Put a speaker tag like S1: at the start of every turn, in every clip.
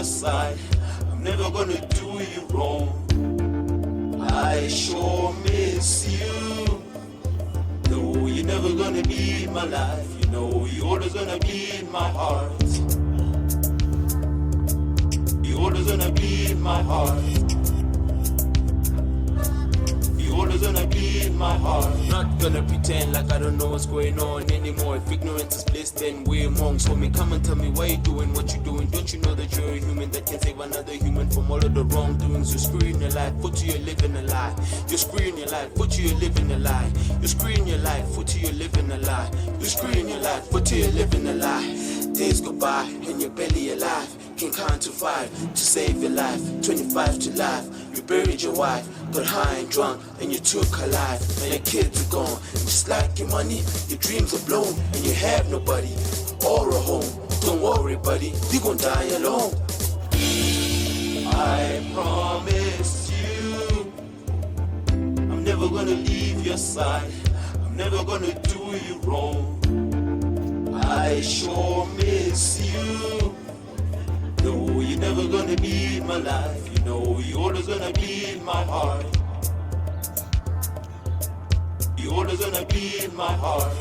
S1: side. I'm never gonna do you wrong. I sure miss you. No, you're never gonna be in my life. You know, you're always gonna be in my heart. You're always gonna be in my heart. You're always gonna be in my heart. Not gonna pretend like I don't know what's going on anymore. If ignorance is bliss, then we're monks. So me come and tell me why you doing what you're doing. Don't you know that you're a human that can save another human from all of the wrongdoings? You're screwing your life, foot to your living a lie. You're screwing your life, foot to your living a lie. You're screwing your life, foot to your living a lie. You're screwing your life, foot to your living a lie. Days go by and you're barely alive. Can count to 5 to save your life. 25 to life. You buried your wife, got high and drunk, and you took her life. And your kids are gone. And just like your money, your dreams are blown, and you have nobody or a home. Don't worry, buddy, you gon' die alone. I promise you, I'm never gonna leave your side. I'm never gonna do you wrong. I sure miss you. No, you're never gonna be in my life. You know, you're always gonna be in my heart. You're always gonna be in my heart.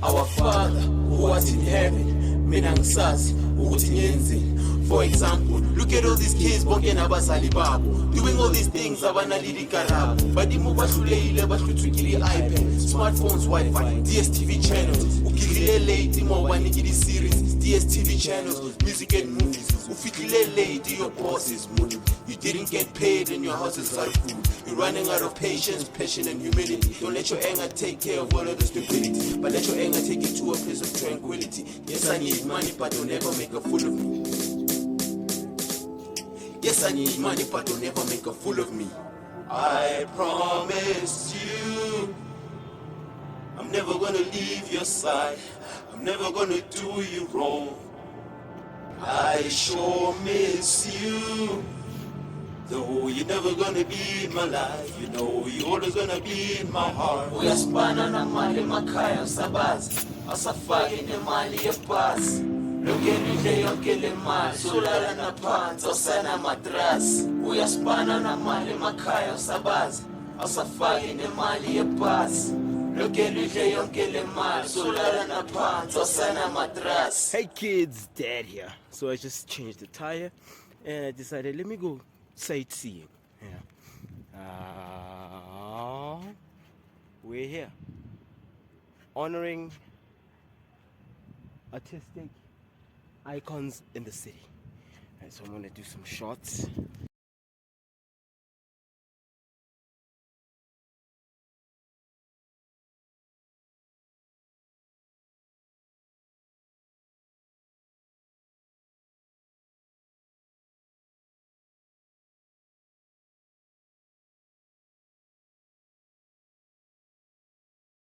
S1: Our Father, who art in heaven, mina ngisazi ukuthi ngiyenzeni. For example, look at all these kids bonke nabazali babo doing all these things abanalili karabo. Badimo bahlulekile bahluthukile iPad, smartphones, Wi-Fi, DSTV channels. Ukhilile late mo banikile series, DSTV channels, music and movies. Ufikile late your boss is money. You didn't get paid and your house is out of food. You're running out of patience, passion and humility. Don't let your anger take care of all of the stupidity, but let your anger take you to a place of tranquility. Yes, I need money, but don't ever make a fool of me. Yes, I need money, but don't ever make a fool of me. I promise you, I'm never gonna leave your side. I'm never gonna do you wrong. I sure miss you. Though you're never gonna be in my life, you know you're always gonna be in my heart. Uyaspana na mali makaya sabazi, asafaki ne mali yebhasi. Lokenile yonke le mali, solala na phansi, osana matrasi. Uyaspana na mali makaya sabazi, asafaki ne mali yebhasi. Lokenile yonke le mali, solala na phansi, osana matrasi.
S2: Hey kids, Dad here. So I just changed the tire and I decided let me go sightseeing. Yeah. We're here honoring artistic icons in the city. And so I'm gonna do some shots.